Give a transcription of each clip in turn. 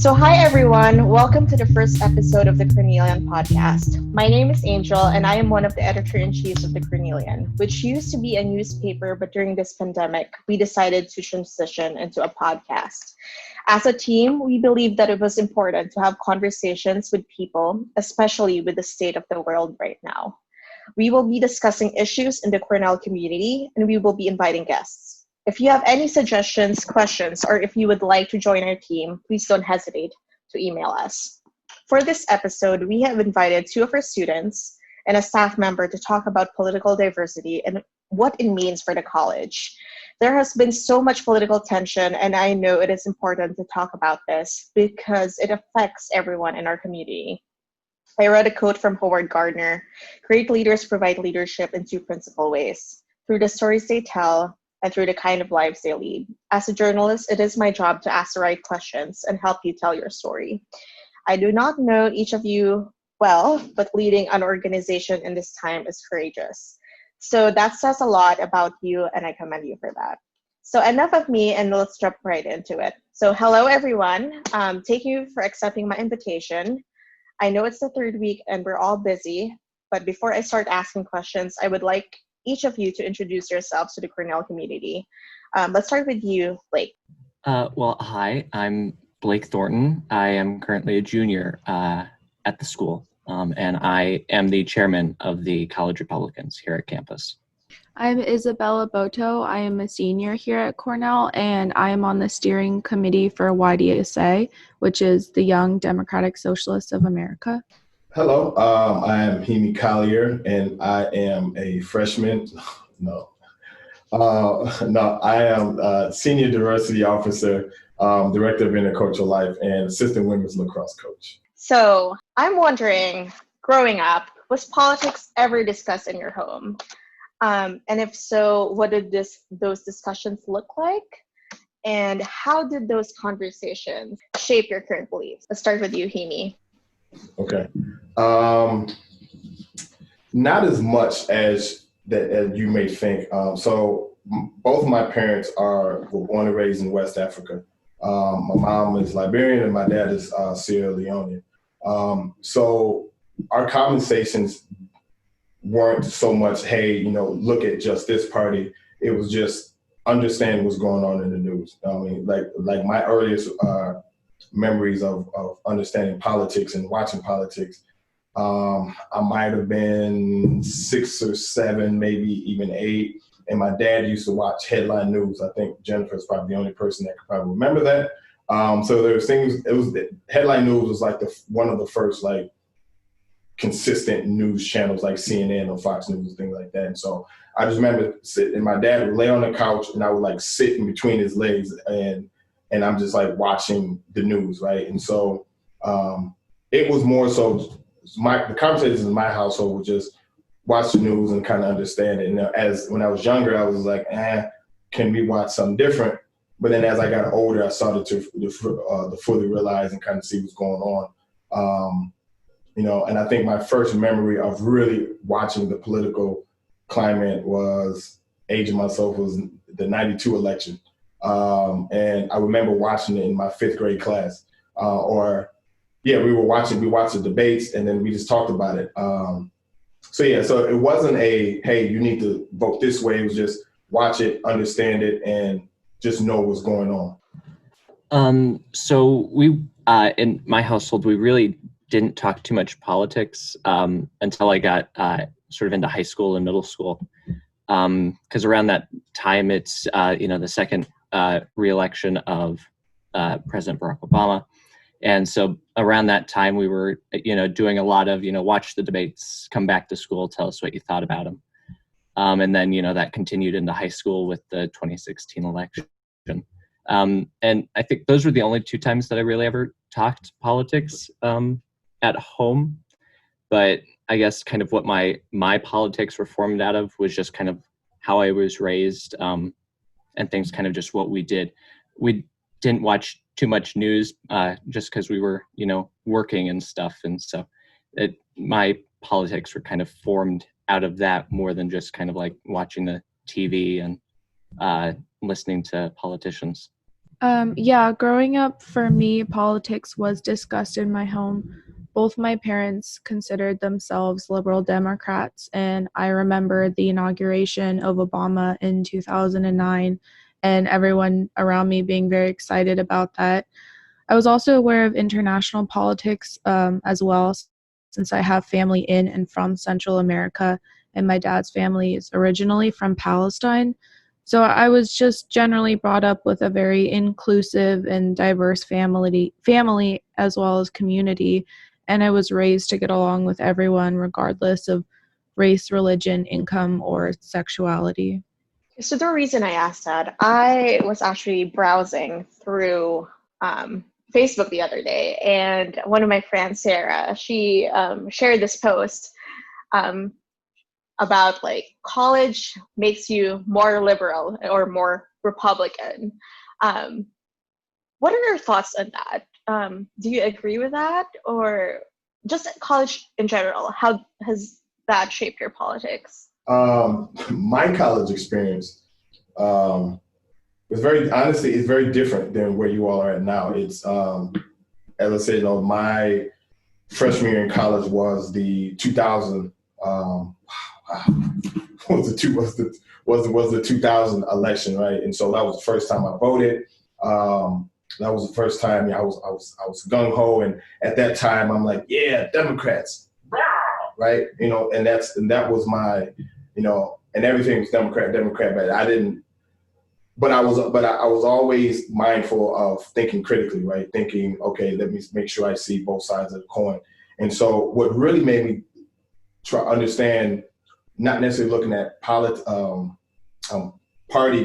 Hi everyone. Welcome to the first episode of the Cornellian podcast. My name is Angel, and I am one of the editor-in-chiefs of the Cornellian, which used to be a newspaper, but during this pandemic, we decided to transition into a podcast. As a team, we believed that it was important to have conversations with people, especially with the state of the world right now. We will be discussing issues in the Cornell community, and we will be inviting guests. If you have any suggestions, questions, or if you would like to join our team, please don't hesitate to email us. For this episode, we have invited two of our students and a staff member to talk about political diversity and what it means for the college. There has been so much political tension, and I know it is important to talk about this because it affects everyone in our community. I read a quote from Howard Gardner: "Great leaders provide leadership in two principal ways, through the stories they tell and through the kind of lives they lead." As a journalist, it is my job to ask the right questions and help you tell your story. I do not know each of you well, but leading an organization in this time is courageous. So that says a lot about you, and I commend you for that. So enough of me, and let's jump right into it. So hello, everyone. Thank you for accepting my invitation. I know it's the third week, and we're all busy, but before I start asking questions, I would like each of you to introduce yourselves to the Cornell community. Let's start with you, Blake. Hi, I'm Blake Thornton. I am currently a junior at the school, and I am the chairman of the College Republicans here at campus. I'm Izabella Botto. I am a senior here at Cornell, and I am on the steering committee for YDSA, which is the Young Democratic Socialists of America. Hello, I am Hemie Collier, and I am a freshman. I am Senior Diversity Officer, Director of Intercultural Life, and Assistant Women's Lacrosse Coach. So I'm wondering, growing up, was politics ever discussed in your home? And if so, what did those discussions look like? And how did those conversations shape your current beliefs? Let's start with you, Hemie. Okay. Not as much as you may think. So both of my parents were born and raised in West Africa. My mom is Liberian and my dad is Sierra Leonean. So our conversations weren't so much, hey, look at just this party. It was just understand what's going on in the news. I mean, like my earliest memories of understanding politics and watching politics. I might have been 6 or 7, maybe even 8. And my dad used to watch headline news. I think Jennifer's probably the only person that could probably remember that. So there was things, headline news was like one of the first like consistent news channels like CNN or Fox News and things like that. And so I just remember sitting, and my dad would lay on the couch and I would like sit in between his legs and I'm just like watching the news, right? And so it was more so the conversations in my household were just watch the news and kind of understand it. And when I was younger, I was like, can we watch something different? But then as I got older, I started to fully realize and kind of see what's going on. And I think my first memory of really watching the political climate was aging myself was the 92 election. And I remember watching it in my 5th grade class. We watched the debates and then we just talked about it. So it wasn't hey, you need to vote this way. It was just watch it, understand it, and just know what's going on. So we, in my household, we really didn't talk too much politics until I got sort of into high school and middle school. Because around that time, it's, the second re-election of President Barack Obama. And so around that time, we were, doing a lot of, watch the debates, come back to school, tell us what you thought about them. And then, that continued into high school with the 2016 election. And I think those were the only 2 times that I really ever talked politics at home. But I guess kind of what my politics were formed out of was just kind of how I was raised, and things kind of just what we did. We didn't watch too much news just because we were, working and stuff. And so my politics were kind of formed out of that more than just kind of like watching the TV and listening to politicians. Yeah, growing up for me, politics was discussed in my home. Both my parents considered themselves liberal Democrats, and I remember the inauguration of Obama in 2009 and everyone around me being very excited about that. I was also aware of international politics as well, since I have family in and from Central America, and my dad's family is originally from Palestine. So I was just generally brought up with a very inclusive and diverse family as well as community, and I was raised to get along with everyone regardless of race, religion, income, or sexuality. So the reason I asked that, I was actually browsing through Facebook the other day, and one of my friends, Sarah, she shared this post um, about like college makes you more liberal or more Republican. Um, what are your thoughts on that? Do you agree with that, or just college in general? How has that shaped your politics? My college experience was very, honestly, it's very different than where you all are at now. It's, as I said, my freshman year in college was the 2000, was the 2000 election, right? And so that was the first time I voted. That was the first time I was gung ho, and at that time I'm like, yeah, Democrats, right? And that was my, and everything was Democrat, but I didn't. But I was always mindful of thinking critically, right? Thinking, okay, let me make sure I see both sides of the coin. And so what really made me try to understand, not necessarily looking at party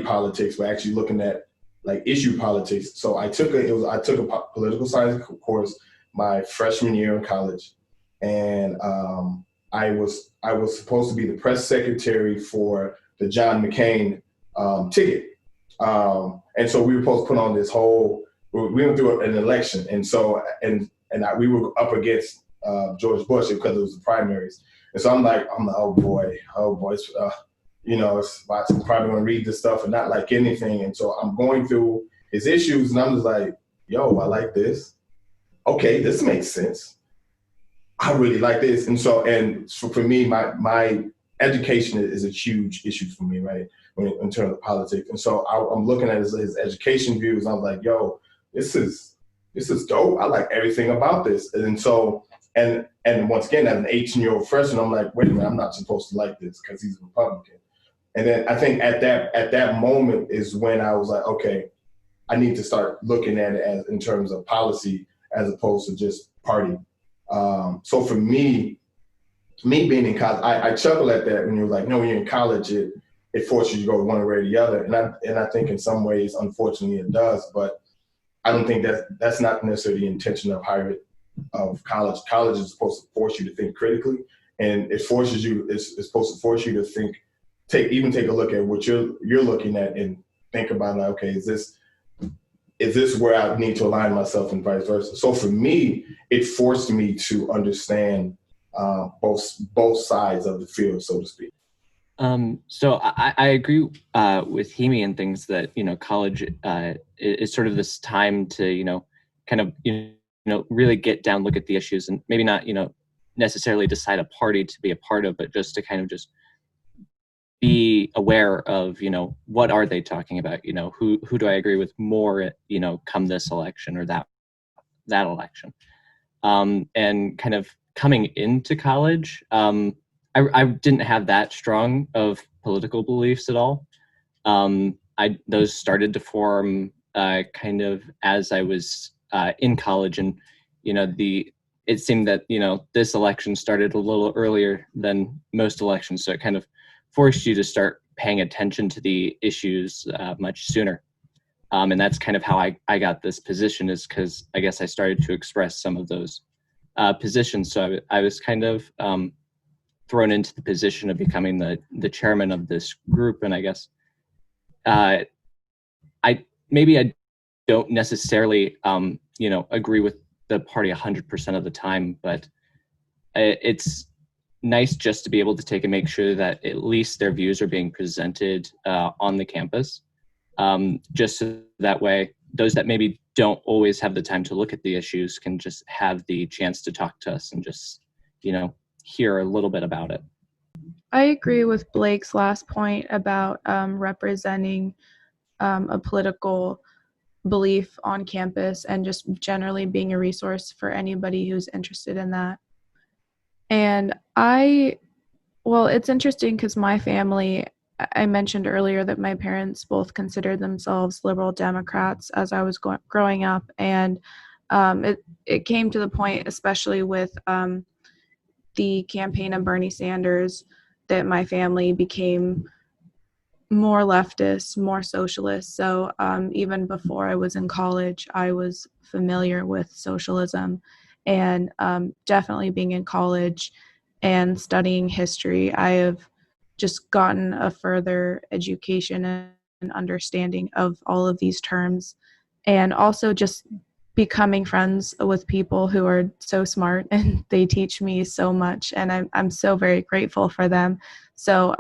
politics, but actually looking at like issue politics. So I took a political science course my freshman year in college, and I was supposed to be the press secretary for the John McCain ticket. And so we were supposed to put on this whole, we went through an election. And so, we were up against George Bush because it was the primaries. And so I'm like, oh boy, it's, it's I'm probably going to read this stuff and not like anything. And so I'm going through his issues and I'm just like, yo, I like this. Okay, this makes sense. I really like this. And so for me, my education is a huge issue for me, right? In terms of politics. And so I'm looking at his education views. And I'm like, yo, this is dope. I like everything about this. And so, and once again, as an 18-year-old freshman, I'm like, wait a minute, I'm not supposed to like this because he's a Republican. And then I think at that moment is when I was like, okay, I need to start looking at it as in terms of policy as opposed to just party. So for me being in college, I chuckle at that when you're like, no, when you're in college, it forces you to go one way or the other. And I think in some ways, unfortunately, it does. But I don't think that's not necessarily the intention of college. College is supposed to force you to think critically, and it's supposed to force you to think, take a look at what you're looking at and think about, like, okay, is this where I need to align myself and vice versa? So for me, it forced me to understand both sides of the field, so to speak. So I agree with Hemie and things that, college is sort of this time to, kind of, really get down, look at the issues and maybe not, necessarily decide a party to be a part of, but just to kind of just be aware of, what are they talking about? Who do I agree with more, come this election or that election? And kind of coming into college, I didn't have that strong of political beliefs at all. Those started to form kind of as I was in college, and it seemed that this election started a little earlier than most elections, so it kind of forced you to start paying attention to the issues much sooner. And that's kind of how I got this position, is because I guess I started to express some of those positions. So I was kind of thrown into the position of becoming the chairman of this group. And I guess I don't necessarily agree with the party 100% of the time, but it's nice just to be able to make sure that at least their views are being presented on the campus, just so that way those that maybe don't always have the time to look at the issues can just have the chance to talk to us and just, hear a little bit about it. I agree with Blake's last point about representing a political belief on campus and just generally being a resource for anybody who's interested in that. And it's interesting because my family, I mentioned earlier that my parents both considered themselves liberal Democrats as I was growing up. And it came to the point, especially with the campaign of Bernie Sanders, that my family became more leftist, more socialist. So even before I was in college, I was familiar with socialism. And definitely being in college and studying history, I have just gotten a further education and understanding of all of these terms, and also just becoming friends with people who are so smart and they teach me so much, and I'm so very grateful for them. So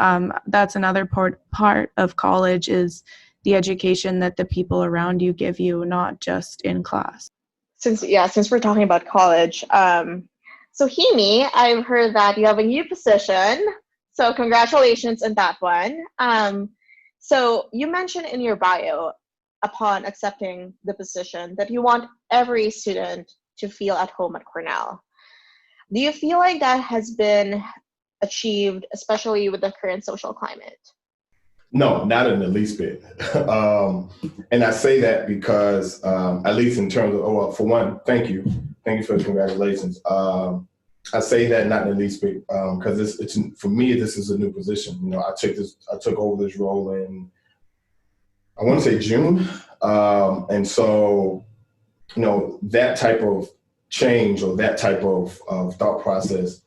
that's another part of college, is the education that the people around you give you, not just in class. Since we're talking about college, so Hemie, I've heard that you have a new position. So congratulations on that one. So you mentioned in your bio, upon accepting the position, that you want every student to feel at home at Cornell. Do you feel like that has been achieved, especially with the current social climate? No, not in the least bit. And I say that because, at least in terms of, for one, thank you for the congratulations. I say that not in the least bit because it's for me, this is a new position. I took over this role in, I want to say June, and so that type of change or that type of thought process,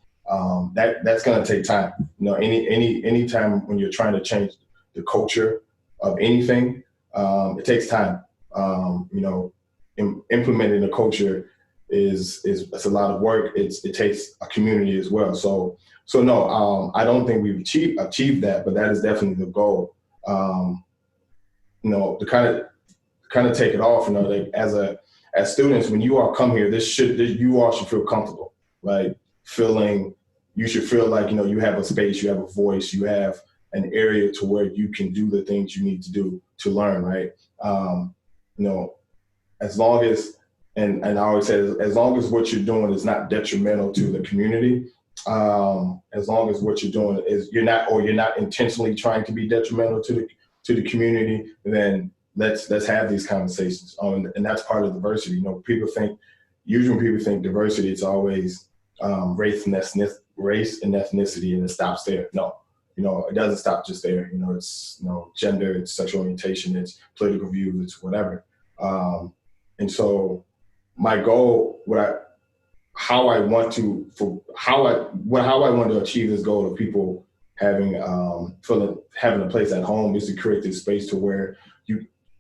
that's going to take time. Any time when you're trying to change the culture of anything, it takes time. Implementing the culture is it's a lot of work. It takes a community as well. So no, I don't think we've achieved that, but that is definitely the goal. To kind of take it off. Like as students, when you all come here, you all should feel comfortable, right? You should feel like you have a space, you have a voice, you have an area to where you can do the things you need to do to learn, right? As long as, and I always say, as long as what you're doing is not detrimental to the community, as long as what you're doing is you're not intentionally trying to be detrimental to the community, then let's have these conversations. And that's part of diversity. Usually when people think diversity, it's always race and ethnicity, and it stops there. No. It doesn't stop just there. It's gender, it's sexual orientation, it's political views, it's whatever. And so my goal, how I want to achieve this goal of people having a place at home, is to create this space to where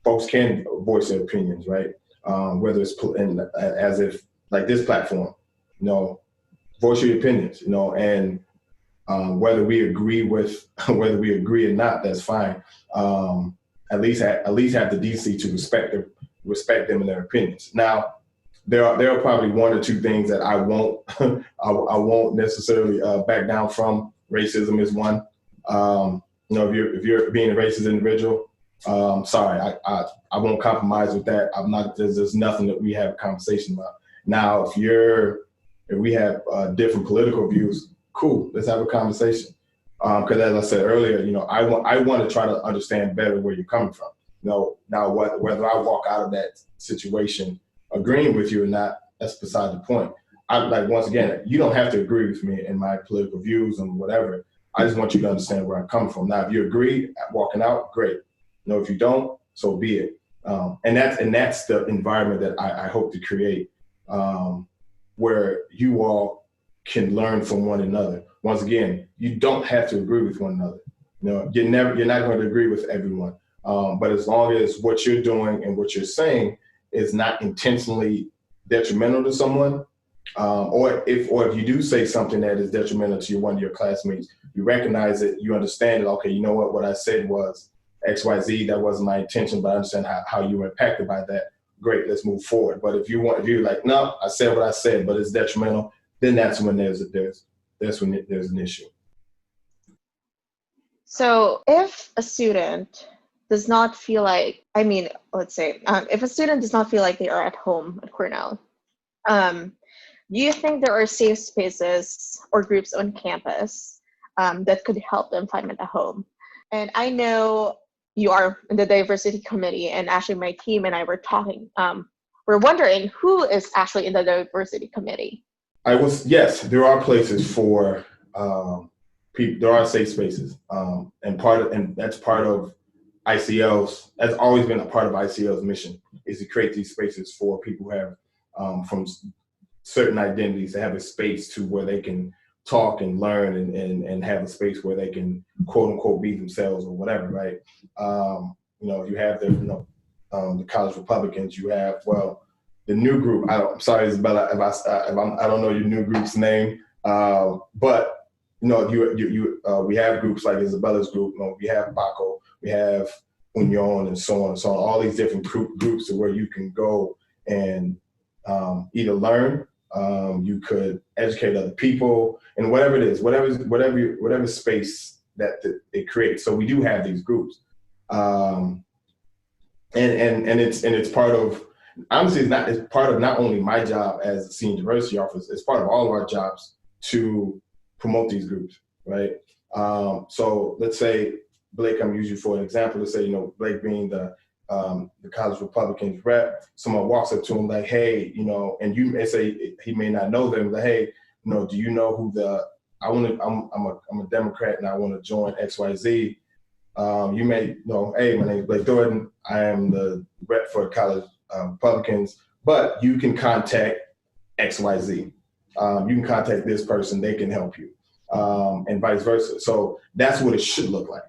folks can voice their opinions, right? Whether it's as if like this platform, voice your opinions, and whether we agree or not, that's fine. At least have the decency to respect them and their opinions. Now, there are probably one or two things that I won't I won't necessarily back down from. Racism is one. If you're being a racist individual, sorry, I won't compromise with that. I'm not. There's nothing that we have a conversation about. Now, if we have different political views, cool. Let's have a conversation. Because as I said earlier, I want to try to understand better where you're coming from. Now, whether I walk out of that situation agreeing with you or not, that's beside the point. Once again, you don't have to agree with me in my political views and whatever. I just want you to understand where I'm coming from. Now, if you agree at walking out, great. If you don't, so be it. And that's the environment that I hope to create, where you all can learn from one another. Once again, you don't have to agree with one another. You're not going to agree with everyone. But as long as what you're doing and what you're saying is not intentionally detrimental to someone, or if you do say something that is detrimental to one of your classmates, you recognize it, you understand it. Okay, you know what I said was X, Y, Z. That wasn't my intention, but I understand how you were impacted by that. great, let's move forward. But if you're like, no, I said what I said, but it's detrimental, then that's when there's an issue. So if a student does not feel like, let's say, if a student does not feel like they are at home at Cornell, do you think there are safe spaces or groups on campus that could help them find a home? And I know you are in the diversity committee, and actually my team and I were talking, we're wondering who is actually in the diversity committee. Yes, there are places for people, there are safe spaces. And that's part of ICL's, that's always been a part of ICL's mission, is to create these spaces for people who have from certain identities to have a space to where they can talk and learn and have a space where they can quote unquote be themselves or whatever, right? You have the college Republicans, you have, the new group. I'm sorry, Izabella, I don't know your new group's name, but we have groups like Isabella's group. We have Botto, we have Union, and so on and so on. All these different groups where you can go and either learn, you could educate other people, and whatever it is, whatever space that it creates. So we do have these groups, and it's part of, honestly, it's part of not only my job as a senior diversity officer, it's part of all of our jobs to promote these groups, right? So let's say Blake, I'm using for an example, let's say, Blake being the college Republicans rep, someone walks up to him like, hey, and you may say he may not know them, but hey, do you know who I'm a Democrat and I want to join XYZ. You may know, hey, my name is Blake Thorton. I am the rep for college Republicans, but you can contact XYZ. You can contact this person, they can help you, and vice versa. So that's what it should look like.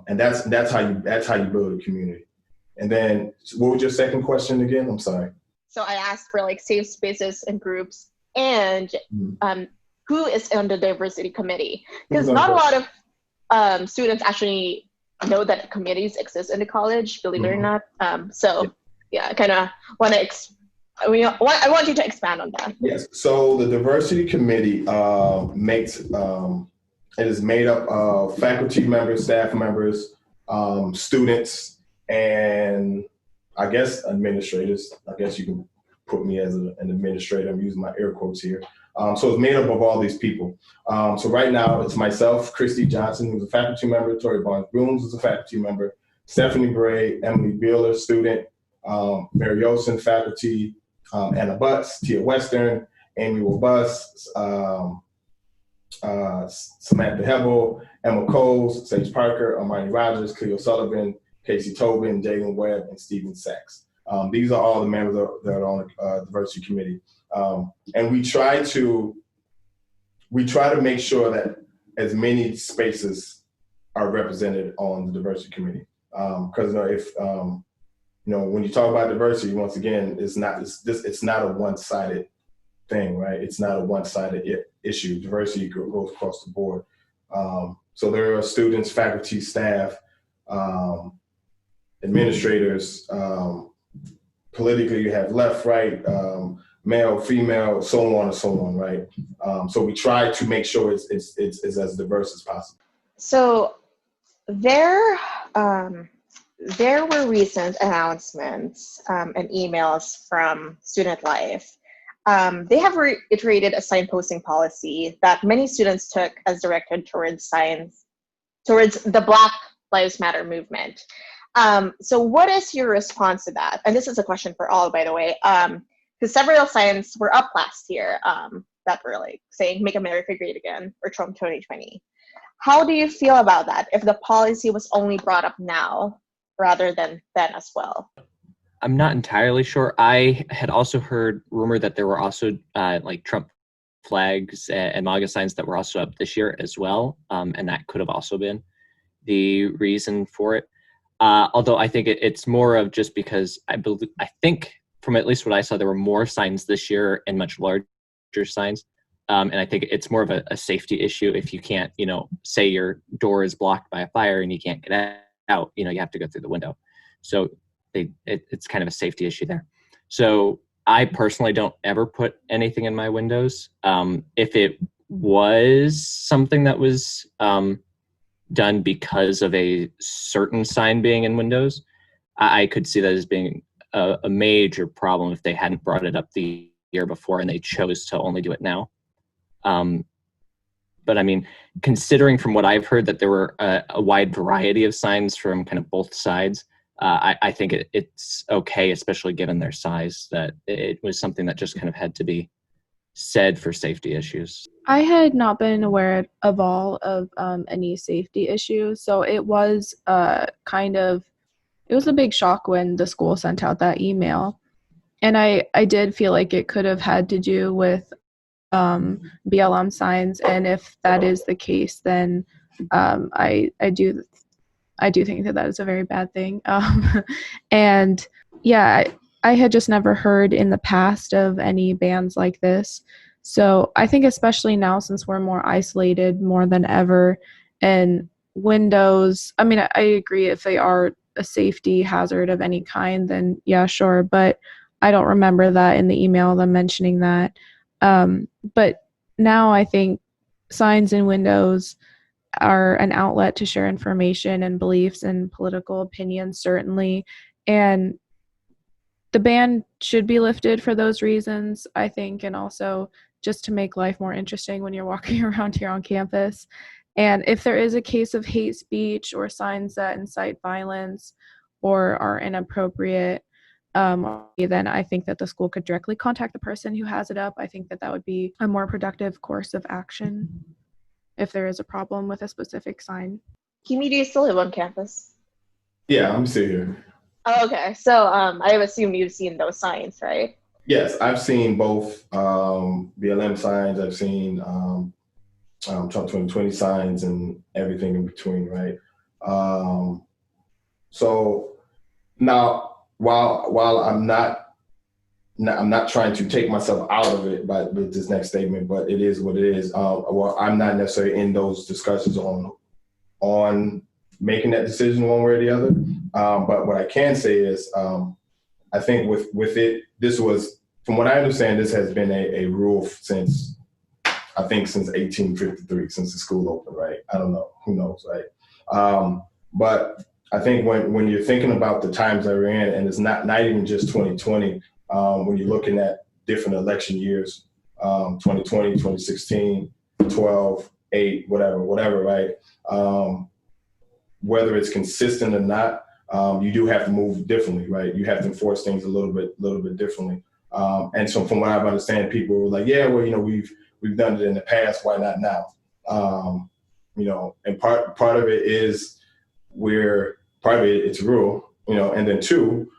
And that's how you build a community. And then what was your second question again? I'm sorry. So I asked for safe spaces and groups, and who is on the diversity committee? Because not a lot of students actually know that committees exist in the college, believe it or not. I kind of want to I want you to expand on that. Yes. So the diversity committee it is made up of faculty members, staff members, students, and I guess administrators. I guess you can put me as an administrator. I'm using my air quotes here. So it's made up of all these people. So right now it's myself, Christy Johnson, who's a faculty member, Tori Barnes-Brooms is a faculty member, Stephanie Bray, Emily Beeler, student, Mary Olson, faculty, Anna Butts, Tia Western, Amy Robust, Samantha Hebel, Emma Coles, Sage Parker, Armani Rogers, Cleo Sullivan, Casey Tobin, Jalen Webb, and Stephen Sachs. These are all the members that are on the diversity committee. And we try to make sure that as many spaces are represented on the diversity committee. Because when you talk about diversity, once again, it's not a one-sided thing, right? It's not a one-sided issue. Diversity goes across the board. So there are students, faculty, staff, administrators. Politically, you have left, right, male, female, so on and so on, right? So we try to make sure it's as diverse as possible. So there were recent announcements and emails from Student Life. They have reiterated a signposting policy that many students took as directed towards the Black Lives Matter movement. So what is your response to that? And this is a question for all, by the way, because several signs were up last year that were saying, "Make America Great Again" or Trump 2020. How do you feel about that if the policy was only brought up now rather than then as well? I'm not entirely sure. I had also heard rumor that there were also Trump flags and MAGA signs that were also up this year as well. And that could have also been the reason for it. Although I think it's more of just because I think from at least what I saw, there were more signs this year and much larger signs. And I think it's more of a safety issue. If you can't, say your door is blocked by a fire and you can't get out, you have to go through the window. So it's kind of a safety issue there. So I personally don't ever put anything in my windows. If it was something that was done because of a certain sign being in windows, I could see that as being a major problem if they hadn't brought it up the year before and they chose to only do it now. But I mean, considering from what I've heard that there were a wide variety of signs from kind of both sides, I think it's okay, especially given their size, that it was something that just kind of had to be said for safety issues. I had not been aware of all of any safety issues, so it was it was a big shock when the school sent out that email. And I did feel like it could have had to do with BLM signs, and if that is the case, then I do think that is a very bad thing. And yeah, I had just never heard in the past of any bans like this. So I think especially now, since we're more isolated more than ever, and windows, I mean, I agree if they are a safety hazard of any kind, then yeah, sure. But I don't remember that in the email, them mentioning that. But now I think signs in windows are an outlet to share information and beliefs and political opinions, certainly. And the ban should be lifted for those reasons, I think, and also just to make life more interesting when you're walking around here on campus. And if there is a case of hate speech or signs that incite violence or are inappropriate, then I think that the school could directly contact the person who has it up. I think that would be a more productive course of action if there is a problem with a specific sign. Hemie, do you still live on campus? Yeah, I'm still here. Oh, okay. So I assume you've seen those signs, right? Yes, I've seen both BLM signs. I've seen Trump 2020 signs and everything in between, right? So now, while I'm not trying to take myself out of it with this next statement, but it is what it is. Well, I'm not necessarily in those discussions on making that decision one way or the other. But what I can say is, I think with it, this was, from what I understand, this has been a rule since 1853, since the school opened, right? I don't know, who knows, right? But I think when you're thinking about the times that we're in, and it's not even just 2020, when you're looking at different election years, 2020, 2016, 12, 8, whatever, right? Whether it's consistent or not, you do have to move differently, right? You have to enforce things a little bit differently. And so from what I understand, people were like, yeah, well, we've done it in the past, why not now? And part of it is it's rural, and then two,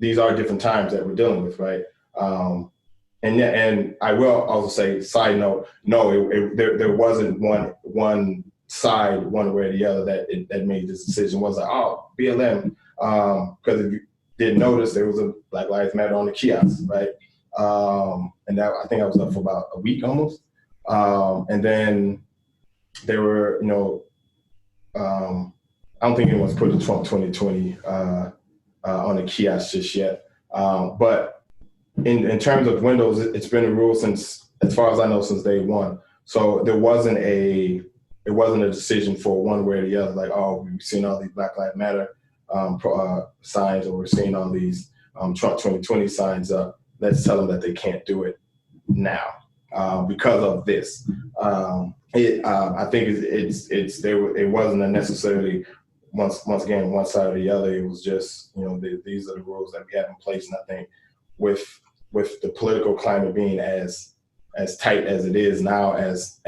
these are different times that we're dealing with, right? And I will also say, side note, no, there wasn't one side, one way or the other, that made this decision. Was like, oh, BLM, because if you didn't notice, there was a Black Lives Matter on the kiosk, right? And that, I think I was up for about a week almost. And then there were, I don't think anyone's put the Trump 2020 on the kiosk just yet. But in terms of windows, it's been a rule since, as far as I know, since day one. So there wasn't a decision for one way or the other, like, oh, we've seen all these Black Lives Matter signs, or we're seeing all these Trump 2020 signs up. Let's tell them that they can't do it now because of this. I think it wasn't necessarily once again one side or the other. It was just these are the rules that we have in place, and I think with the political climate being as tight as it is now, as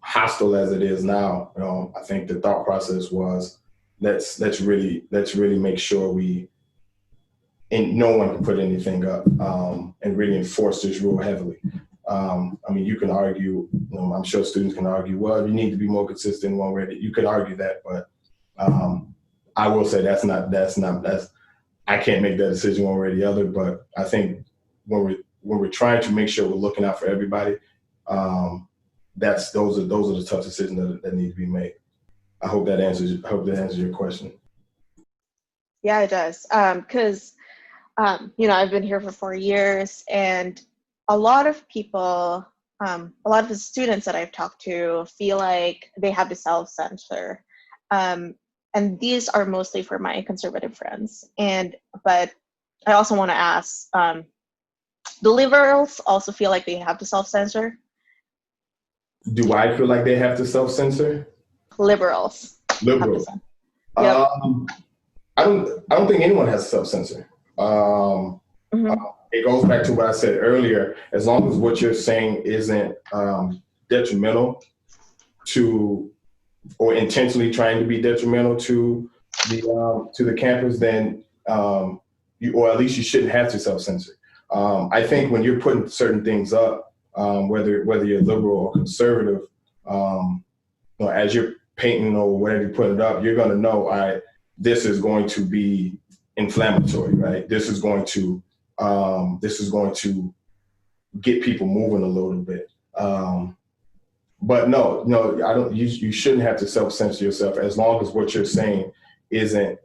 hostile as it is now, I think the thought process was let's really make sure no one can put anything up, and really enforce this rule heavily. I mean, you can argue, I'm sure students can argue, well, you need to be more consistent one way. You could argue that, but I will say that's I can't make that decision one way or the other. But I think when we're trying to make sure we're looking out for everybody, those are the tough decisions that need to be made. I hope that answers your question. Yeah, it does. Because I've been here for 4 years, and a lot of people, a lot of the students that I've talked to feel like they have to self-censor. And these are mostly for my conservative friends. But I also want to ask, the liberals also feel like they have to self-censor? Do I feel like they have to self-censor? Liberals. Liberals. Yep. I don't think anyone has to self-censor. It goes back to what I said earlier. As long as what you're saying isn't detrimental to, or intentionally trying to be detrimental to the campus, then or at least you shouldn't have to self-censor. I think when you're putting certain things up, whether you're liberal or conservative, as you're painting or whatever you're putting up, you're going to know, this is going to be inflammatory, right? This is going to get people moving a little bit. But no, I don't. You shouldn't have to self-censor yourself as long as what you're saying isn't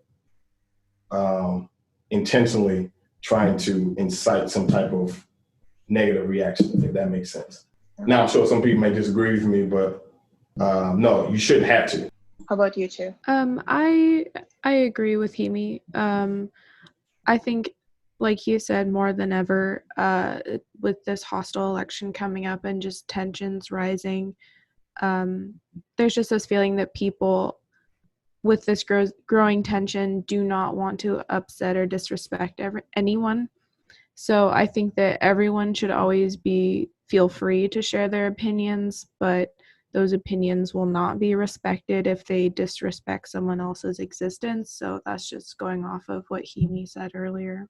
intentionally trying to incite some type of negative reaction, if that makes sense. Now, I'm sure some people may disagree with me, but no, you shouldn't have to. How about you two? I agree with Hemie. I think, like you said, more than ever, with this hostile election coming up and just tensions rising, there's just this feeling that people with this growing tension do not want to upset or disrespect anyone. So I think that everyone should always feel free to share their opinions, but those opinions will not be respected if they disrespect someone else's existence. So that's just going off of what Hemie said earlier.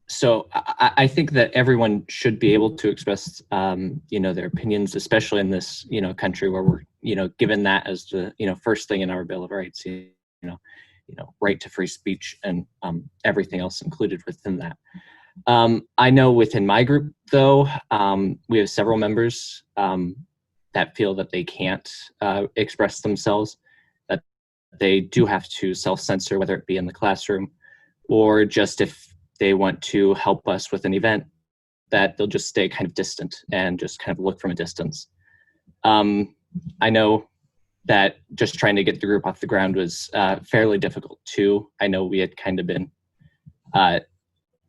So I think that everyone should be able to express, their opinions, especially in this, country where we're, given that as the, first thing in our Bill of Rights, right to free speech and everything else included within that. I know within my group, though, we have several members that feel that they can't express themselves, that they do have to self-censor, whether it be in the classroom or just if they want to help us with an event, that they'll just stay kind of distant and just kind of look from a distance. I know that just trying to get the group off the ground was fairly difficult too. I know we had kind of been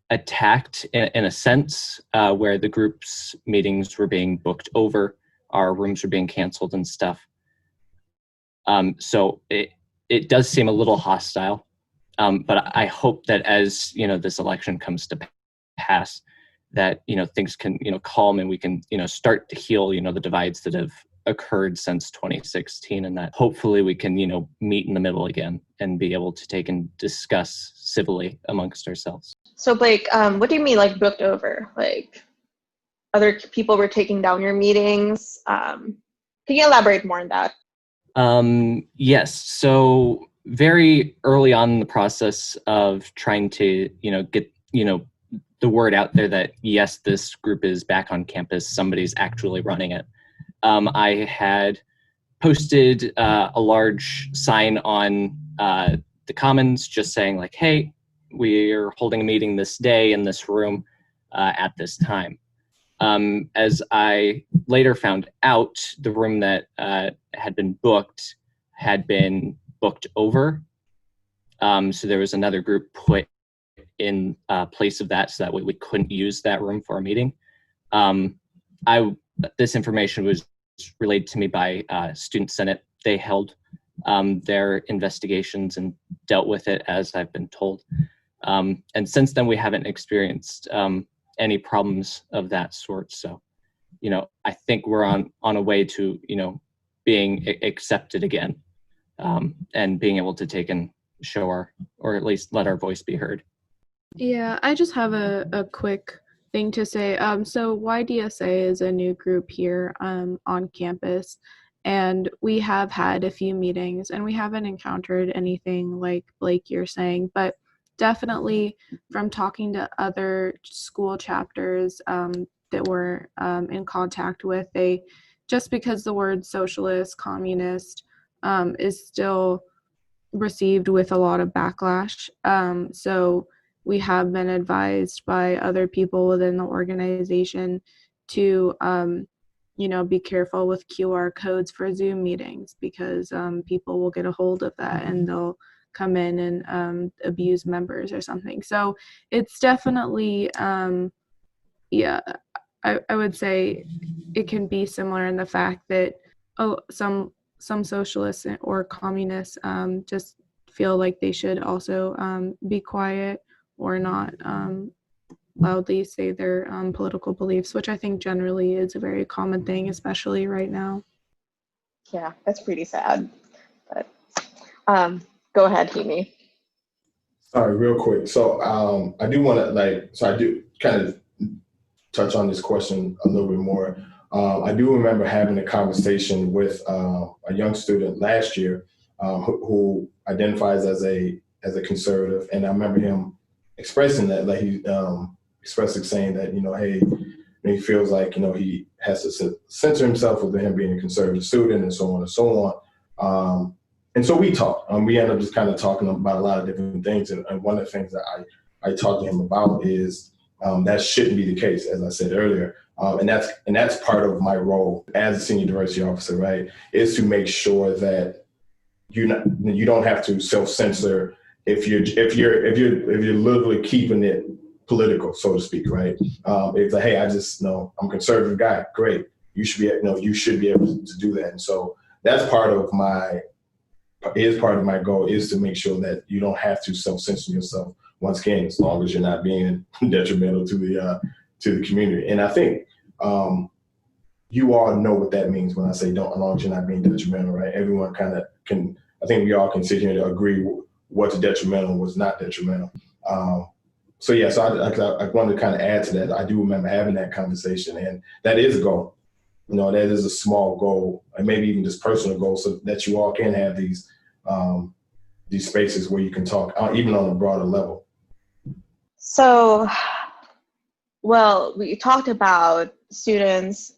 attacked in a sense where the group's meetings were being booked over, our rooms were being canceled and stuff. So it does seem a little hostile. But I hope that as, this election comes to pass, that, things can, calm and we can, start to heal, the divides that have occurred since 2016, and that hopefully we can, meet in the middle again and be able to take and discuss civilly amongst ourselves. So Blake, what do you mean like booked over? Like other people were taking down your meetings? Can you elaborate more on that? Yes. So very early on in the process of trying to, get, the word out there that, yes, this group is back on campus, somebody's actually running it. I had posted a large sign on the Commons just saying like, hey, we're holding a meeting this day in this room at this time. As I later found out, the room that had been booked over. So there was another group put in place of that, so that way we couldn't use that room for a meeting. This information was relayed to me by Student Senate. They held their investigations and dealt with it as I've been told. And since then, we haven't experienced any problems of that sort. So, I think we're on a way to, being accepted again. And being able to take and show or at least let our voice be heard. Yeah, I just have a quick thing to say. So YDSA is a new group here on campus, and we have had a few meetings, and we haven't encountered anything like Blake you're saying, but definitely from talking to other school chapters that we're in contact with, just because the word socialist, communist is still received with a lot of backlash. So we have been advised by other people within the organization to, be careful with QR codes for Zoom meetings, because people will get a hold of that and they'll come in and abuse members or something. So it's definitely, yeah, I would say it can be similar in the fact that some socialists or communists just feel like they should also be quiet or not loudly say their political beliefs, which I think generally is a very common thing, especially right now. Yeah, that's pretty sad. But go ahead, Hemie. Sorry, real quick. So I do want to I do kind of touch on this question a little bit more. I do remember having a conversation with a young student last year who identifies as a conservative, and I remember him expressing that, like he expressing saying that, hey, he feels like, he has to censor himself with him being a conservative student and so on and so on. And so we talked. We ended up just kind of talking about a lot of different things, and one of the things that I talked to him about is that shouldn't be the case, as I said earlier. And that's part of my role as a senior diversity officer, right? Is to make sure that you don't have to self-censor if you're literally keeping it political, so to speak, right? It's like, hey, I'm a conservative guy. Great, you should be able to do that. And so that's part of my goal, is to make sure that you don't have to self-censor yourself. Once again, as long as you're not being detrimental to the community. And I think you all know what that means when I say don't, as long as you're not being detrimental, right? Everyone kind of can, I think we all can sit here to agree what's detrimental and what's not detrimental. So I wanted to kind of add to that. I do remember having that conversation, and that is a goal. That is a small goal, and maybe even just personal goal, so that you all can have these spaces where you can talk, even on a broader level. So, well, we talked about students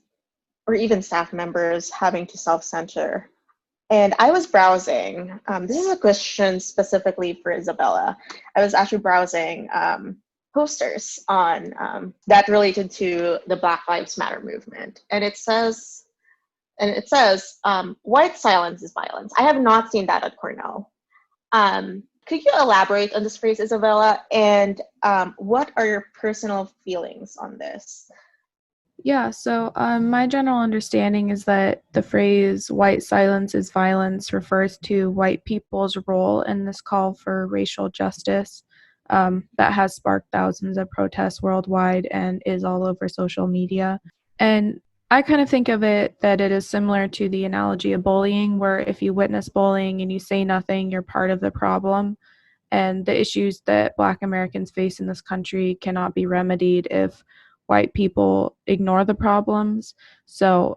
or even staff members having to self-censor. And I was browsing. This is a question specifically for Izabella. I was actually browsing posters on that related to the Black Lives Matter movement. And it says, white silence is violence. I have not seen that at Cornell. Could you elaborate on this phrase, Izabella? And what are your personal feelings on this? Yeah, so my general understanding is that the phrase white silence is violence refers to white people's role in this call for racial justice that has sparked thousands of protests worldwide and is all over social media. And I kind of think of it that it is similar to the analogy of bullying, where if you witness bullying and you say nothing, you're part of the problem. And the issues that Black Americans face in this country cannot be remedied if white people ignore the problems. So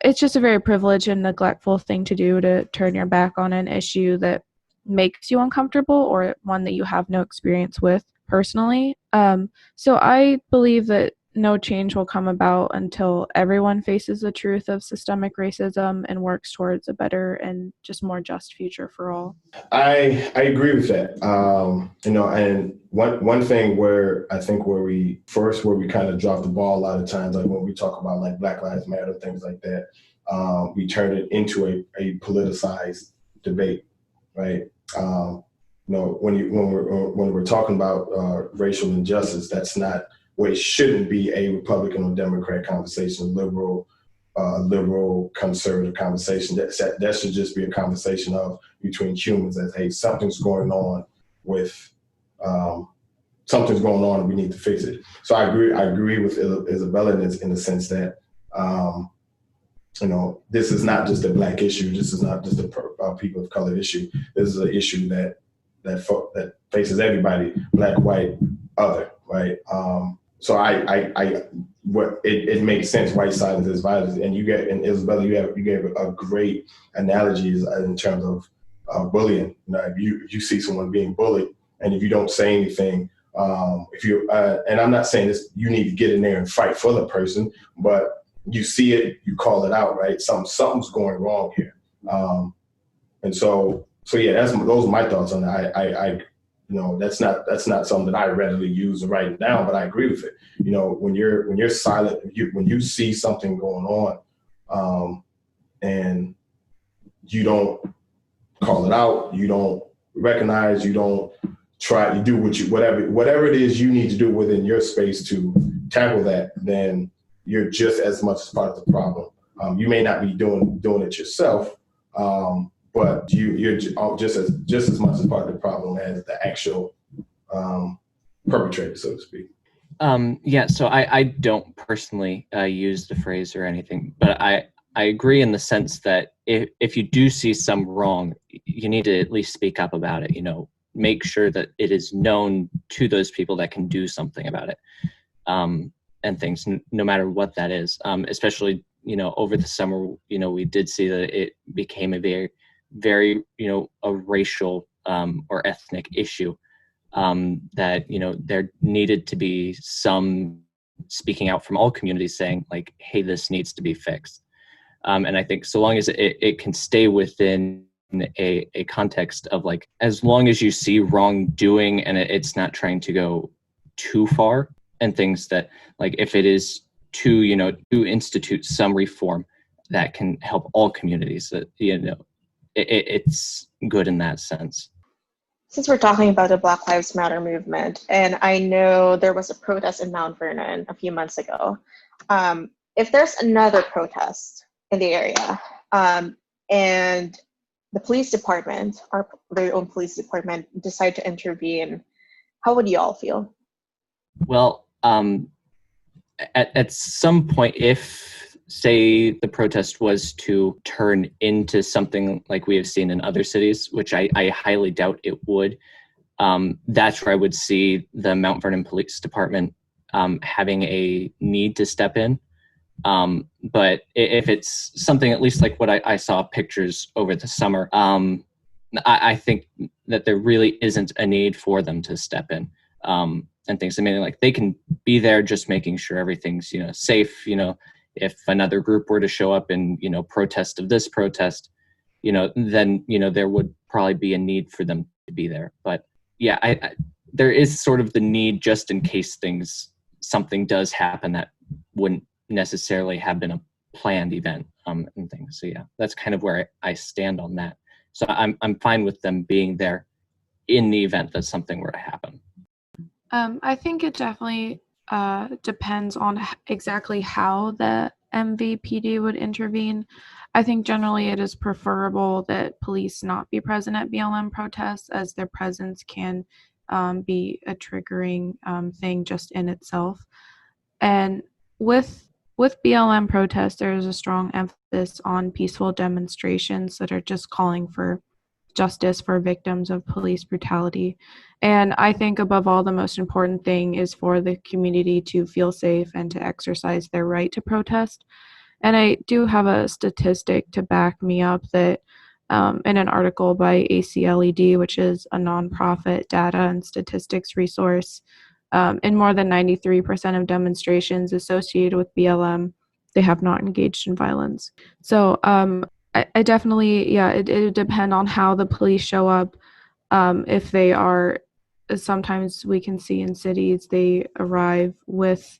it's just a very privileged and neglectful thing to do, to turn your back on an issue that makes you uncomfortable or one that you have no experience with personally. So I believe that no change will come about until everyone faces the truth of systemic racism and works towards a better and just more just future for all. I agree with that. And one thing where I think where we kind of drop the ball a lot of times, like when we talk about like Black Lives Matter, things like that, we turn it into a politicized debate, right? When we're talking about racial injustice, that's not where it shouldn't be a Republican or Democrat conversation, liberal, conservative conversation. That should just be a conversation between humans, as, hey, something's going on and we need to fix it. So I agree with Izabella in the sense that this is not just a Black issue. This is not just a people of color issue. This is an issue that faces everybody, Black, white, other, right? So it makes sense. White silence is violence, and Izabella, you gave a great analogy in terms of bullying. If you see someone being bullied, and if you don't say anything, and I'm not saying this, you need to get in there and fight for the person, but you see it, you call it out, right? Something's going wrong here, and so So yeah, those are my thoughts on that. That's not something that I readily use and write it down, but I agree with it. When you're silent, when you see something going on, and you don't call it out, you don't recognize, you don't try, you do whatever it is you need to do within your space to tackle that, then you're just as much as part of the problem. You may not be doing it yourself, but you're just as much as part of the problem as the actual perpetrator, so to speak. So I don't personally use the phrase or anything, but I agree in the sense that if you do see some wrong, you need to at least speak up about it, make sure that it is known to those people that can do something about it, and things, no matter what that is, especially, over the summer, we did see that it became a very, very, a racial or ethnic issue, that, there needed to be some speaking out from all communities saying like, hey, this needs to be fixed. And I think so long as it can stay within a context of like, as long as you see wrongdoing and it's not trying to go too far, and things that like, if it is to institute some reform that can help all communities, that, it's good in that sense. Since we're talking about the Black Lives Matter movement, and I know there was a protest in Mount Vernon a few months ago, if there's another protest in the area, and the police department, or their own police department, decide to intervene, how would you all feel? Well, at some point, if, say, the protest was to turn into something like we have seen in other cities, which I highly doubt it would, that's where I would see the Mount Vernon Police Department having a need to step in. But if it's something, at least like what I saw pictures over the summer, I think that there really isn't a need for them to step in, and things. I mean, like, they can be there just making sure everything's, safe. If another group were to show up and, protest of this protest, then, there would probably be a need for them to be there. But yeah, there is sort of the need just in case something does happen that wouldn't necessarily have been a planned event, and things. So yeah, that's kind of where I stand on that. So I'm fine with them being there in the event that something were to happen. I think it definitely depends on exactly how the MVPD would intervene. I think generally it is preferable that police not be present at BLM protests, as their presence can be a triggering thing just in itself. And with BLM protests, there is a strong emphasis on peaceful demonstrations that are just calling for justice for victims of police brutality. And I think above all, the most important thing is for the community to feel safe and to exercise their right to protest. And I do have a statistic to back me up that in an article by ACLED, which is a nonprofit data and statistics resource, in more than 93% of demonstrations associated with BLM, they have not engaged in violence. So I definitely, it would depend on how the police show up. If they are, sometimes we can see in cities, they arrive with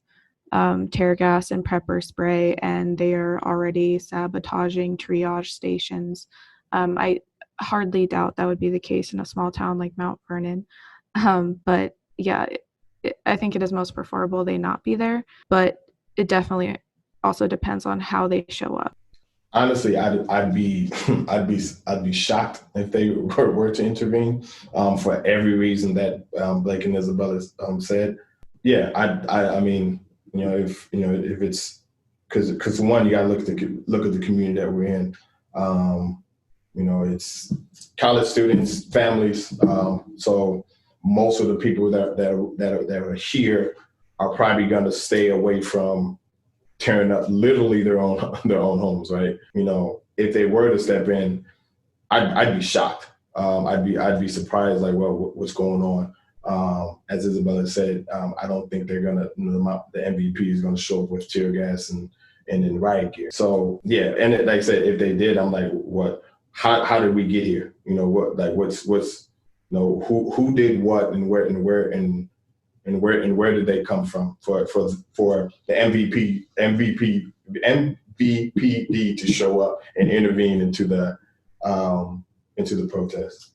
tear gas and pepper spray, and they are already sabotaging triage stations. I hardly doubt that would be the case in a small town like Mount Vernon. But yeah, I think it is most preferable they not be there, but it definitely also depends on how they show up. Honestly, I'd be shocked if they were to intervene, for every reason that Blake and Izabella said. Yeah, I mean, if it's because one, you got to look at the community that we're in. It's college students, families. So most of the people that are here are probably going to stay away from tearing up literally their own homes, right? If they were to step in, I'd be shocked. I'd be surprised, like, well, what's going on? As Izabella said, I don't think they're gonna, the MVP is gonna show up with tear gas and in riot gear. So yeah, and like I said, if they did, I'm like, what how did we get here? You know, what's you know, who did what and where did they come from for the MVPD to show up and intervene into the protest?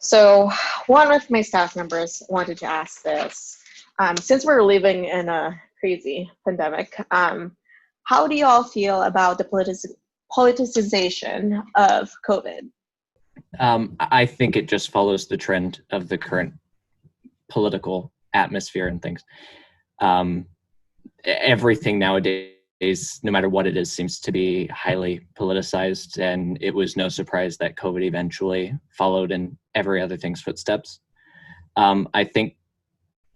So one of my staff members wanted to ask this. Since we're living in a crazy pandemic, how do you all feel about the politicization of COVID? I think it just follows the trend of the current political atmosphere and things. Everything nowadays, no matter what it is, seems to be highly politicized, and it was no surprise that COVID eventually followed in every other thing's footsteps. I think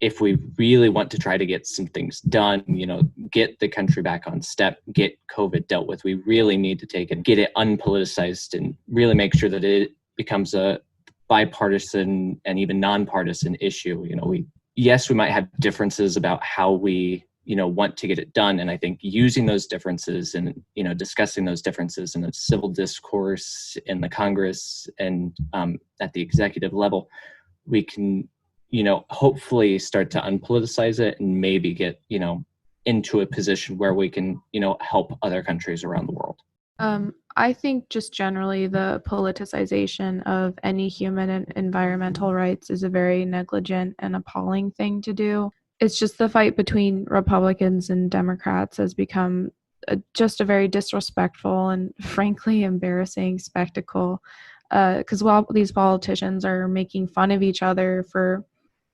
if we really want to try to get some things done, you know, get the country back on step, get COVID dealt with, we really need to take it, get it unpoliticized, and really make sure that it becomes a bipartisan and even nonpartisan issue. You know, we might have differences about how we, you know, want to get it done. And I think using those differences and, you know, discussing those differences in the civil discourse in the Congress and at the executive level, we can, you know, hopefully start to unpoliticize it and maybe get, you know, into a position where we can, you know, help other countries around the world. I think just generally the politicization of any human and environmental rights is a very negligent and appalling thing to do. It's just the fight between Republicans and Democrats has become just a very disrespectful and frankly embarrassing spectacle. Because while these politicians are making fun of each other for,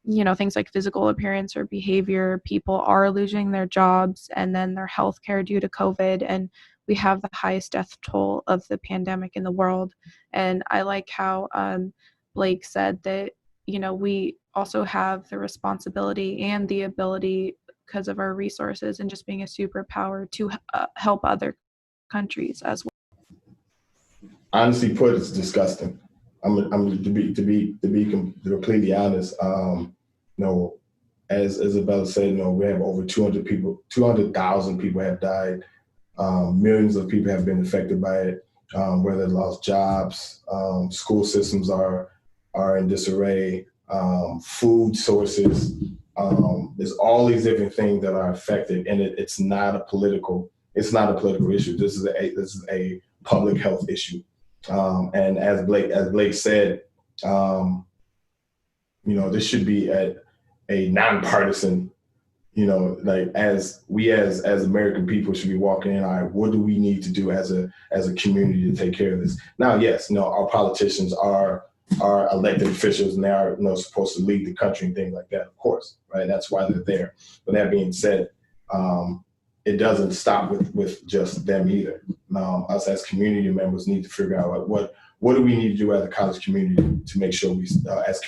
you know, things like physical appearance or behavior, people are losing their jobs and then their health care due to COVID. And we have the highest death toll of the pandemic in the world. And I like how Blake said that, you know, we also have the responsibility and the ability, because of our resources and just being a superpower, to help other countries as well. Honestly put, it's disgusting. I'm to be completely honest. You know, as Izabella said, you know, we have over 200,000 people have died. Millions of people have been affected by it, whether they lost jobs, school systems are in disarray, food sources. There's all these different things that are affected, and it's not a political issue. This is a public health issue. And as Blake said, you know, this should be a nonpartisan, you know, like as American people should be walking in, all right, what do we need to do as a community to take care of this? Now, yes, you know, our politicians are elected officials and they are, you know, supposed to lead the country and things like that, of course, right? That's why they're there. But that being said, it doesn't stop with just them either. Us as community members need to figure out what do we need to do as a college community to make sure we, as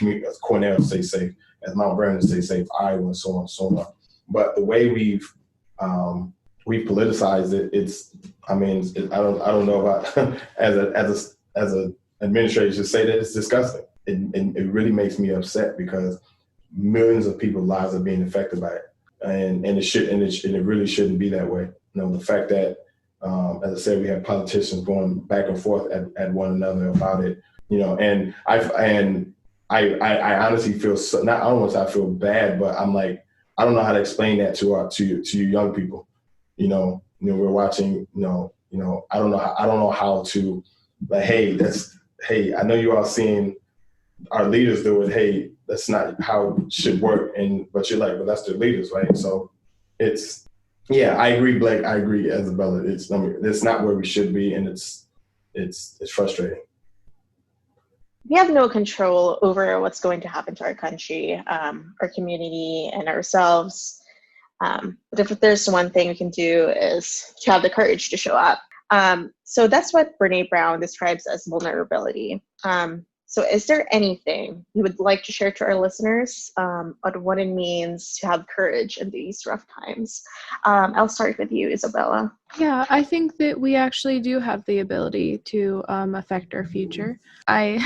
Cornell stay safe, as Mount Vernon stay safe, Iowa, and so on and so on. But the way we've politicized it, I don't know about as a administrator to say that it's disgusting. It really makes me upset because millions of people's lives are being affected by it. And it really shouldn't be that way. You know, the fact that, as I said, we have politicians going back and forth at one another about it. You know, and I honestly feel I don't want to say I feel bad, but I'm like, I don't know how to explain that to you young people. You know, we're watching. You know, I don't know how to, like, hey, I know you all seeing our leaders do it. Hey, that's not how it should work. But you're like, well, that's their leaders, right? So yeah, I agree, Blake. I agree, Izabella. It's not where we should be, and it's frustrating. We have no control over what's going to happen to our country, our community, and ourselves. But if there's one thing we can do is to have the courage to show up. So that's what Brene Brown describes as vulnerability. So is there anything you would like to share to our listeners on what it means to have courage in these rough times? I'll start with you, Izabella. Yeah, I think that we actually do have the ability to affect our future. I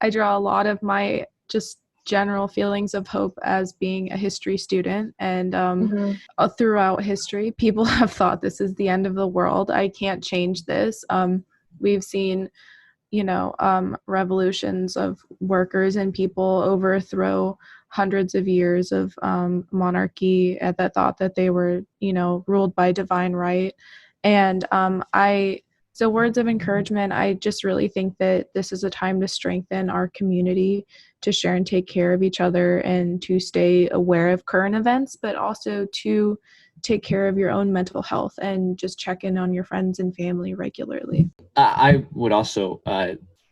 draw a lot of my just general feelings of hope as being a history student, and throughout history, people have thought this is the end of the world. I can't change this. We've seen, revolutions of workers and people overthrow hundreds of years of monarchy that thought that they were, ruled by divine right. And so words of encouragement, I just really think that this is a time to strengthen our community, to share and take care of each other, and to stay aware of current events, but also to take care of your own mental health and just check in on your friends and family regularly. I would also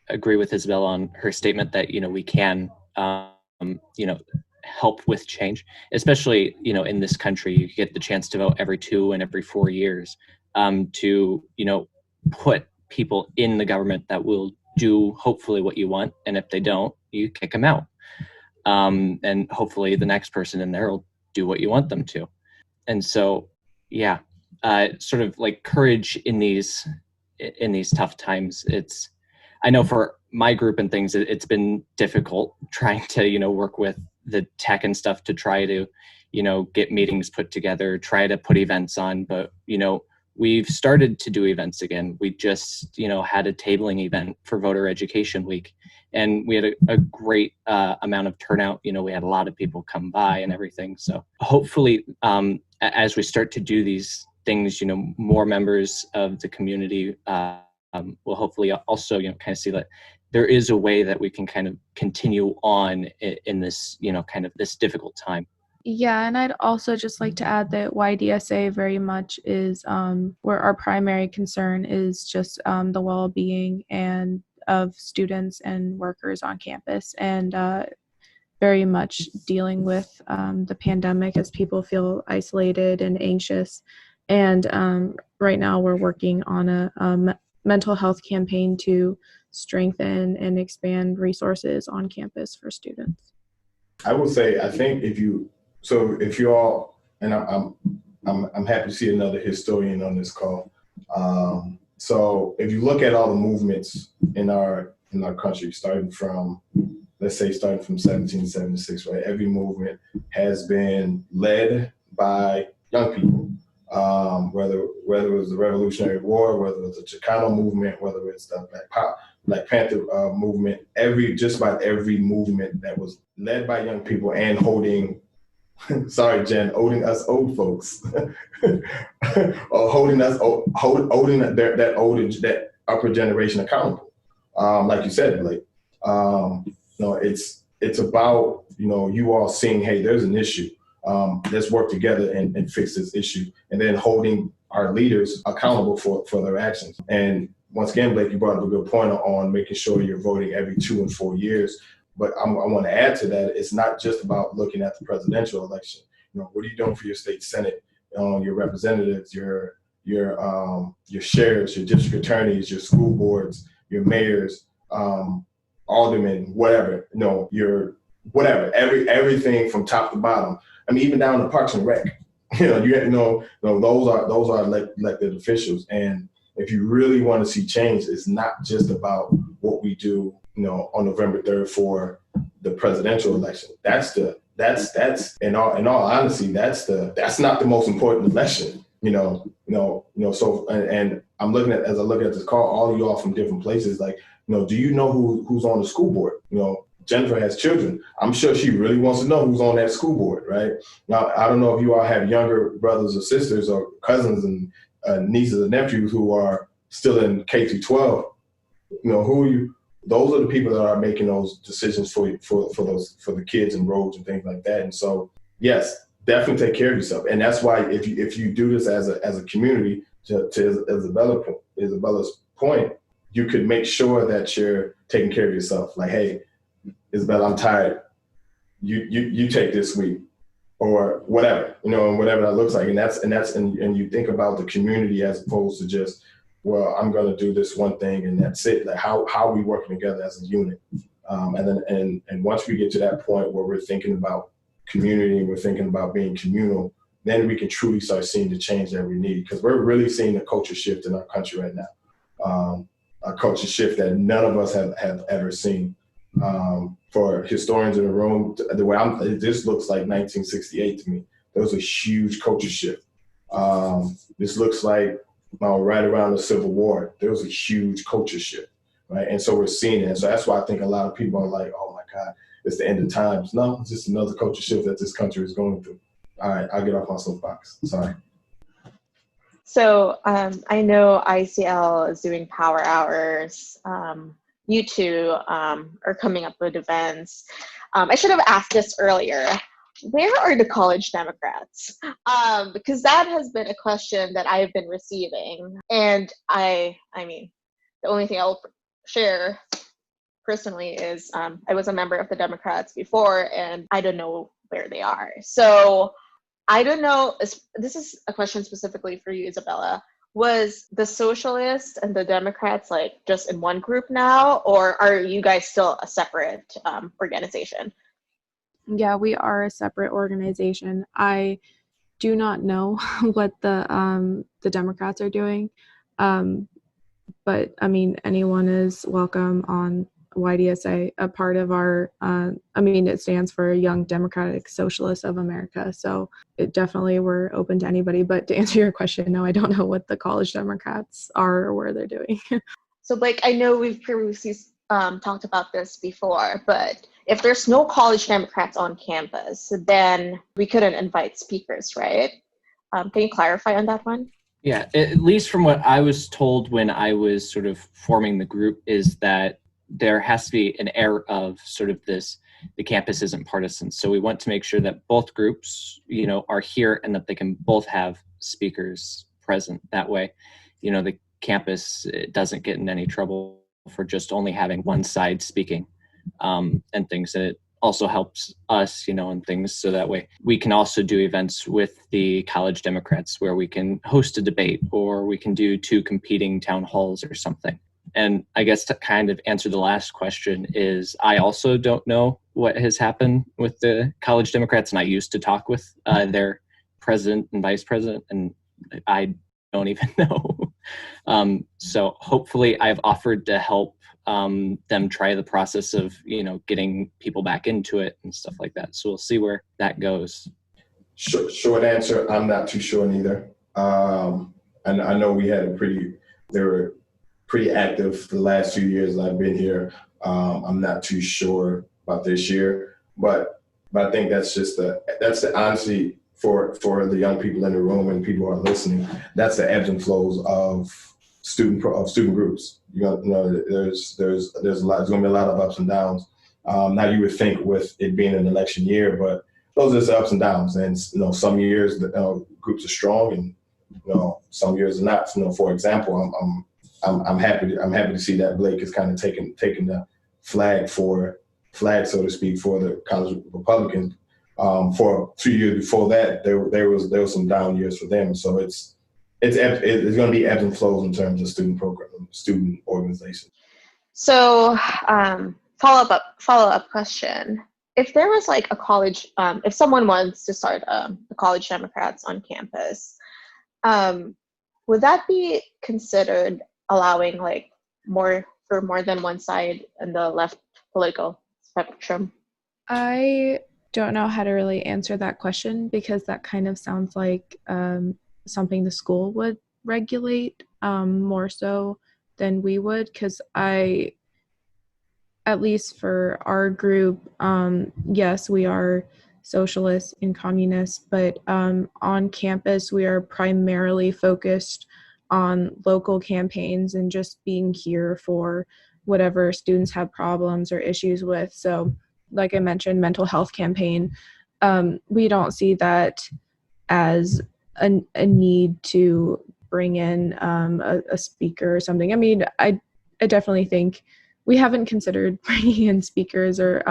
agree with Izabella on her statement that, we can, help with change, especially, in this country. You get the chance to vote every 2 and every 4 years, to, put people in the government that will do hopefully what you want. And if they don't, you kick them out. And hopefully the next person in there will do what you want them to. And so, yeah, sort of like courage in these tough times. I know for my group and things, it's been difficult trying to, work with the tech and stuff to try to, get meetings put together, try to put events on. But, we've started to do events again. We just, had a tabling event for Voter Education Week, and we had a great amount of turnout. We had a lot of people come by and everything. So hopefully, as we start to do these things, more members of the community will hopefully also, kind of see that there is a way that we can kind of continue on in this, kind of this difficult time. Yeah, and I'd also just like to add that YDSA very much is where our primary concern is just the well-being and of students and workers on campus, and very much dealing with the pandemic as people feel isolated and anxious. And right now we're working on a mental health campaign to strengthen and expand resources on campus for students. I would say, I think if you all, and I'm happy to see another historian on this call. So if you look at all the movements in our country, starting from 1776, right? Every movement has been led by young people. Whether it was the Revolutionary War, whether it was the Chicano movement, whether it's the Black Panther movement, just about every movement that was led by young people and holding us old folks, or holding that upper generation accountable. Like you said, Blake, it's about, you all seeing, hey, there's an issue. Let's work together and fix this issue, and then holding our leaders accountable for their actions. And once again, Blake, you brought up a good point on making sure you're voting every 2 and 4 years. But I want to add to that, it's not just about looking at the presidential election. What are you doing for your state senate, your representatives, your sheriffs, your district attorneys, your school boards, your mayors, aldermen, whatever. Everything from top to bottom. I mean, even down to Parks and Rec. Those are elected officials. And if you really want to see change, it's not just about what we do, on November 3rd for the presidential election. That's in all honesty, that's not the most important election. So and I'm looking at, as I look at this call, all of y'all from different places, like, do you know who's on the school board? Jennifer has children. I'm sure she really wants to know who's on that school board, right? Now, I don't know if you all have younger brothers or sisters or cousins and nieces and nephews who are still in K through 12. Who are you? Those are the people that are making those decisions for the kids and roads and things like that. And so, yes, definitely take care of yourself. And that's why if you do this as a community, to Isabella's point, you could make sure that you're taking care of yourself. Like, hey, Izabella, I'm tired. You take this week, or whatever, and whatever that looks like. And you think about the community as opposed to just, well, I'm going to do this one thing and that's it. Like, how are we working together as a unit? And once we get to that point where we're thinking about community and we're thinking about being communal, then we can truly start seeing the change that we need, because we're really seeing a culture shift in our country right now. A culture shift that none of us have ever seen. For historians in the room, the way this looks like 1968 to me. There was a huge culture shift. This looks like right around the Civil War. There was a huge culture shift. right? And so we're seeing it. And so that's why I think a lot of people are like, oh my God, it's the end of times. No, it's just another culture shift that this country is going through. All right, I'll get off my soapbox. Sorry. So I know ICL is doing power hours. You two are coming up with events. I should have asked this earlier. Where are the college Democrats? Because that has been a question that I've been receiving. And I mean, the only thing I'll share personally is I was a member of the Democrats before, and I don't know where they are. So I don't know. This is a question specifically for you, Izabella. Was the Socialists and the Democrats like just in one group now, or are you guys still a separate organization? Yeah, we are a separate organization. I do not know what the Democrats are doing, but I mean, anyone is welcome on YDSA. A part of our, it stands for Young Democratic Socialists of America. So it definitely, we're open to anybody. But to answer your question, no, I don't know what the college Democrats are or where they're doing. So Blake, I know we've previously talked about this before, but if there's no college Democrats on campus, then we couldn't invite speakers, right? Can you clarify on that one? Yeah, at least from what I was told when I was sort of forming the group is that there has to be an air of sort of this, the campus isn't partisan. So we want to make sure that both groups, are here and that they can both have speakers present. That way, the campus doesn't get in any trouble for just only having one side speaking and things. And it also helps us, and things. So that way we can also do events with the college Democrats where we can host a debate or we can do 2 competing town halls or something. And I guess to kind of answer the last question is I also don't know what has happened with the college Democrats, and I used to talk with their president and vice president, and I don't even know. So hopefully I've offered to help them try the process of, getting people back into it and stuff like that. So we'll see where that goes. Short answer, I'm not too sure neither. And I know they were pretty active the last 2 years I've been here. I'm not too sure about this year, but I think that's the honesty for the young people in the room and people who are listening. That's the ebbs and flows of student groups. There's there's going to be a lot of ups and downs. Now you would think with it being an election year, but those are just ups and downs. And some years the groups are strong, and some years are not. For example, I'm happy to see that Blake is kind of taking the flag, so to speak, for the college Republicans. For 2 years before that, there was some down years for them. So it's going to be ebbs and flows in terms of student organization. So follow-up question. If there was like a college, if someone wants to start the college Democrats on campus, would that be considered allowing like more than one side in the left political spectrum? I don't know how to really answer that question because that kind of sounds like something the school would regulate more so than we would, because at least for our group, yes, we are socialists and communists, but on campus we are primarily focused on local campaigns and just being here for whatever students have problems or issues with. So like I mentioned, mental health campaign, we don't see that as a need to bring in a speaker or something. I mean, I definitely think we haven't considered bringing in speakers or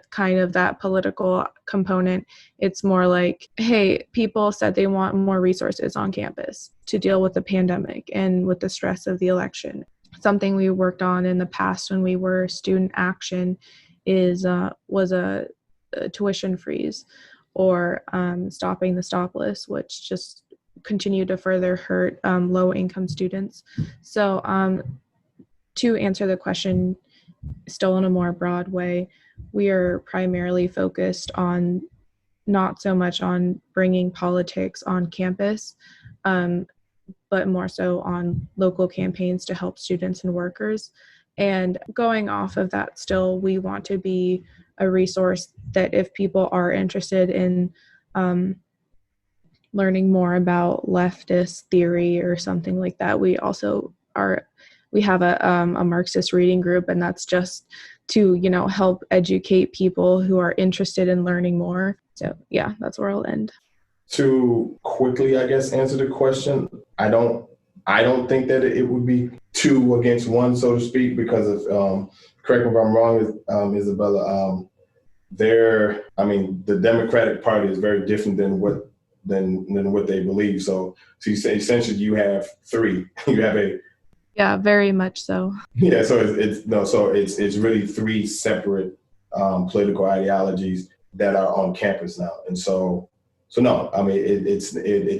kind of that political component. It's more like, hey, people said they want more resources on campus to deal with the pandemic and with the stress of the election. Something we worked on in the past when we were student action was a tuition freeze or stopping the stop list, which just continued to further hurt low-income students. So to answer the question still in a more broad way, we are primarily focused on not so much on bringing politics on campus, but more so on local campaigns to help students and workers, And going off of that, still, we want to be a resource that if people are interested in learning more about leftist theory or something like that, we have a Marxist reading group, and that's just to, help educate people who are interested in learning more. So yeah, that's where I'll end. To quickly, I guess, answer the question, I don't think that it would be 2 against 1, so to speak, because of, correct me if I'm wrong, Izabella, the Democratic Party is very different than what they believe. So you say essentially you have 3. You have Yeah, very much so. Yeah, so it's really 3 separate political ideologies that are on campus now, and so no, it's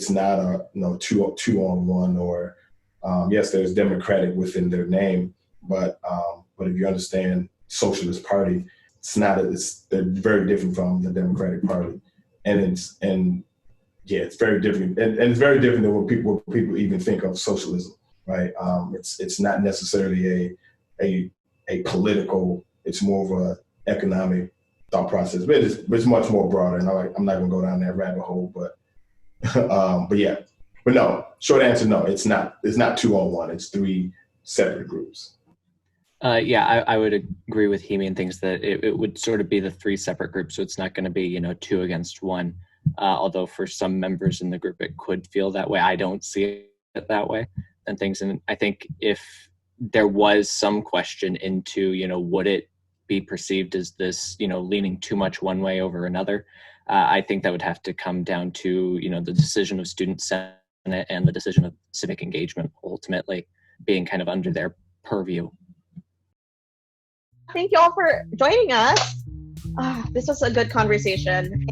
not a 2-on-1, or yes, there's Democratic within their name, but if you understand Socialist Party, they're very different from the Democratic Party, and it's very different, and it's very different than what people even think of socialism. Right, it's not necessarily a political. It's more of a economic thought process, but it's much more broader. And I'm not going to go down that rabbit hole, but no. Short answer, no. It's not 2-on-1. It's 3 separate groups. I would agree with Hemie and things that it would sort of be the 3 separate groups. So it's not going to be 2 against 1. Although for some members in the group it could feel that way. I don't see it that way. And things. And I think if there was some question into, would it be perceived as this, leaning too much one way over another, I think that would have to come down to, the decision of student senate and the decision of civic engagement ultimately being kind of under their purview. Thank you all for joining us. This was a good conversation.